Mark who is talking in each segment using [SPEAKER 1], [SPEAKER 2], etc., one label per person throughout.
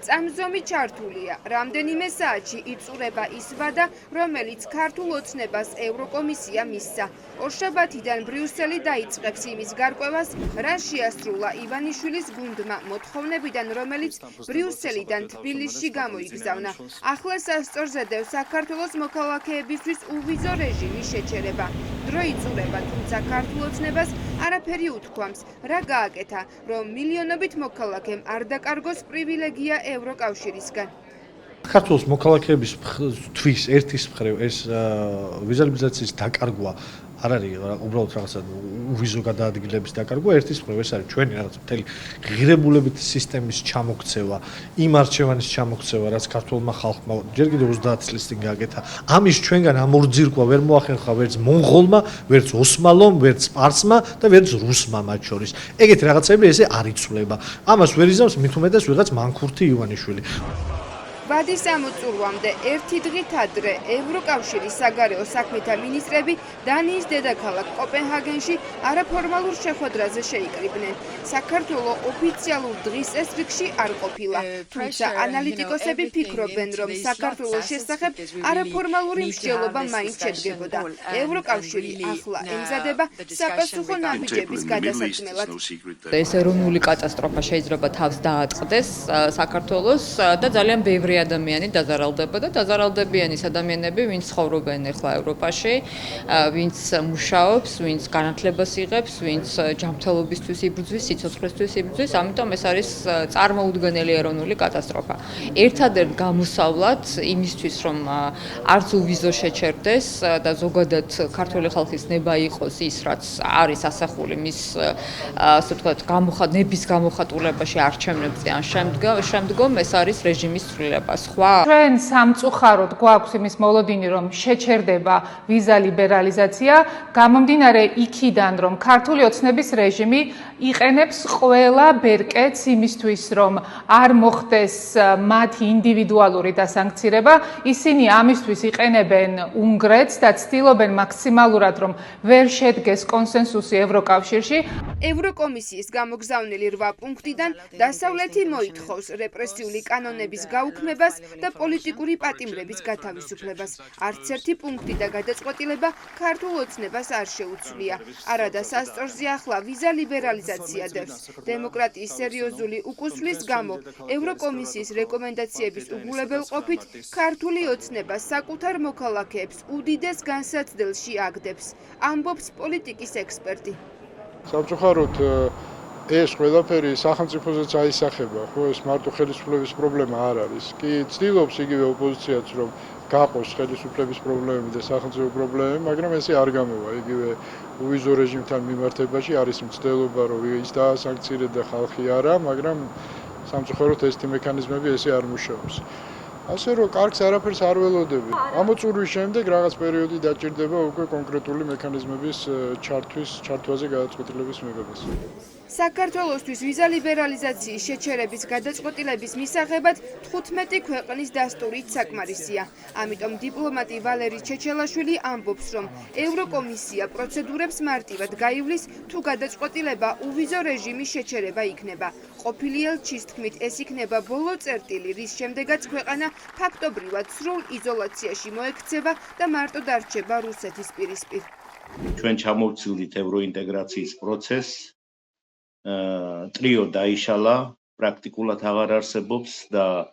[SPEAKER 1] წამზომი ჩართულია. რამდენიმე საათში იწურება ის ვადა, რომელიც ქართულ ოცნებას ევროკომისია მისცა. ორშაბათიდან ბრიუსელი დაიწყებს იმის გარკვევას, რა შეასრულა ივანიშვილის გუნდმა მოთხოვნებიდან, რომელიც ბრიუსელიდან თბილისში გამოიგზავნა. ახლა სასწორზე დევს საქართველოს მოქალაქეებისთვის უვიზო რეჟიმის შეჩერება. დრო იწურება, თუმცა ქართულ ოცნებას არაფერი უთქვამს, რა გააკეთა, რომ მილიონობით მოქალაქემ არ დაკარგოს პრივილეგია ევროკავშირისგან.
[SPEAKER 2] საქართველოს მოქალაქეების თვის ერთის მხრივ ეს ვიზალიზაციის დაკარგვა არ არის უბრალოდ რაღაცა უვიზო გადაადგილების დაკარგვა, ერთის მხრივ ეს არის ჩვენი რაღაც მთელი ღირებულებით სისტემის ჩამოქცევა, იმ არჩევანის ჩამოქცევა, რაც ქართულმა ხალხმა ჯერ კიდევ 30 წლის წინ გააკეთა. ამის ჩვენგან ამორძირკვა ვერ მოახერხა ვერც მონღოლმა, ვერც ოსმალომ, ვერც სპარსმა და ვერც რუსმა მათ შორის. ეგეთი რაღაცები ესე არ იცვლება. ამას ვერ იზამს მით უმეტეს ვიღაც მანქურთი ივანიშვილი.
[SPEAKER 1] ვადის ამოწურვამდე ერთი დღით ადრე ევროკავშირის საგარეო საქმეთა მინისტრები დანიის დედაქალაქ კოპენჰაგენში არაფორმალურ შეხვედრაზე შეიკრიბნენ. საქართველოს ოფიციალურ დღის წესრიგში არ ყოფილა, თუმცა ანალიტიკოსები ფიქრობენ, რომ საქართველოს შესახებ არაფორმალური მსჯელობა მაინც შედგებოდა. ევროკავშირი ახლა ემზადება საპასუხო ნაბიჯების გადასაწმელად.
[SPEAKER 3] ეს ეროვნული კატასტროფა შეიძლება თავს დააწყდეს საქართველოს და ძალიან ბევრი ადამიანი დაზარალდება და დაზარალდებიან ის ადამიანები, ვინც ცხოვრობენ ახლა ევროპაში, ვინც მუშაობს, ვინც განათლებას იღებს, ვინც ჯანმრთელობისთვის იბრძვის, სიცოცხლისთვის იბრძვის, ამიტომ ეს არის წარმოუდგენელი ეროვნული კატასტროფა. ერთადერთ გამოსავლად იმისთვის, რომ არც უვიზო შეჩერდეს და ზოგადად ქართული ხალხის ნება იყოს ის, რაც არის ასახული მის ასე ვთქვათ, ნების გამოხატულებაში არჩევნებზე ან შემდგომ ეს არის რეჟიმის ცვლილება.
[SPEAKER 4] ჩვენ სამწუხაროდ გვაქვს იმის მოლოდინი, რომ შეჩერდება ვიზა ლიბერალიზაცია, გამომდინარე იქიდან, რომ ქართული ოცნების რეჟიმი იყენებს ყველა ბერკეტს იმისთვის, რომ არ მოხდეს მათი ინდივიდუალური დასანქცირება. ისინი ამისთვის იყენებენ უნგრეთს და ცდილობენ მაქსიმალურად, რომ ვერ შედგეს კონსენსუსი ევროკავშირში.
[SPEAKER 1] ევროკომისიის გამოგზავნილი 8 პუნქტიდან დასავლეთი მოითხოვს რეპრესიული კანონების გაუქმებას და პოლიტიკური პატიმრების გათავისუფლებას. არც ერთი პუნქტი და გადაწყვეტილება ქართულ ოცნებას არ შეუცვლია. არადა სასწორზე ახლა ვიზა ლიბერალიზაცია დევს. დემოკრატიის სერიოზული უკუსვლის გამო ევროკომისიის რეკომენდაციების უგულებელყოფით ქართული ოცნება საკუთარ მოქალაქეებს უდიდეს განსაცდელში აგდებს, ამბობს პოლიტიკის ექსპერტი.
[SPEAKER 5] სამწუხაროდ ეს ყველაფერი სახელმწიფოსაც აისახება, ხო, ეს მარტო ხელისუფლების პრობლემა არ არის. კი ცდილობს იგივე ოპოზიციაც, რომ გაყოს ხელისუფლების პრობლემები და სახელმწიფო პრობლემები, მაგრამ ესე არ გამოვა. იგივე უვიზო რეჟიმთან მიმართებაში არის მცდელობა, რომ ის დაასანქცირებდა ხალხი არა, მაგრამ სამწუხაროდ ეს მექანიზმები ესე არ მუშაობს. ასე რომ კარგს არაფერს არ ველოდები. ამოწურვის შემდეგ რაღაც პერიოდი დაჭირდება უკვე კონკრეტული მექანიზმების ჩართვაზე გადაწყვეტილების მიღებას.
[SPEAKER 1] საქართველოსთვის ვიზა ლიბერალიზაციის შეჩერების გადაწყვეტილების მისაღებად 15 ქვეყნის დასტურით საკმარისია. ამიტომ დიპლომატი ვალერი ჩეჩელაშვილი ამბობს, რომ ევროკომისია პროცედურებს მარტივად გაივლის, თუ გადაწყვეტილება უვიზო რეჟიმის შეჩერება იქნება. ყოფილი ელჩის თქმით, ეს იქნება ბოლო წერტილი, რის შემდეგაც ქვეყანა ფაქტობრივად სრულ იზოლაციაში მოექცევა და მარტო დარჩება რუსეთის პირისპირ.
[SPEAKER 6] ჩვენ ჩამოვცილდით ევროინტეგრაციის პროცესს. ტრიო დაიშალა, პრაქტიკულად აღარ არსებობს და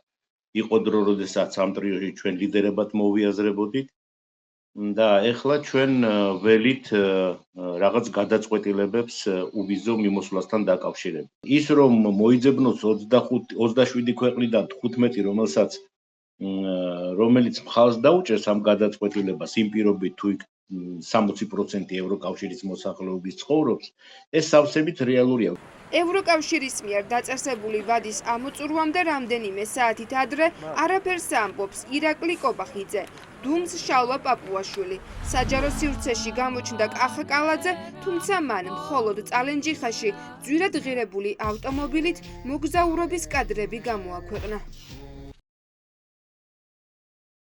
[SPEAKER 6] იყო დრო, როდესაც ამ ტრიოში ჩვენ ლიდერებად მოვიაზრებოდით და ეხლა ჩვენ ველით რაღაც გადაწყვეტილებებს უვიზო მიმოსვლასთან დაკავშირებით. ის რომ მოიძებნოს 27 ქვეყნიდან 15, რომელიც მხარს დაუჭერს ამ გადაწყვეტილებას იმ პირობით თუ 60% ევროკავშირის მოსახლეობის ცხოვრობს, ეს სავსებით რეალურია.
[SPEAKER 1] ევროკავშირის მიერ დაწესებული ვადის ამოწურვამდე რამდენიმე საათით ადრე არაფერს ამბობს ირაკლი კობახიძე, დუმს შალვა პაპუაშვილი. საჯარო სივრცეში გამოჩნდა კახა კალაძე, თუმცა მან მხოლოდ წალენჯიხაში ძვირად ღირებული ავტომობილით მოგზაურობის კადრები გამოაქვეყნა.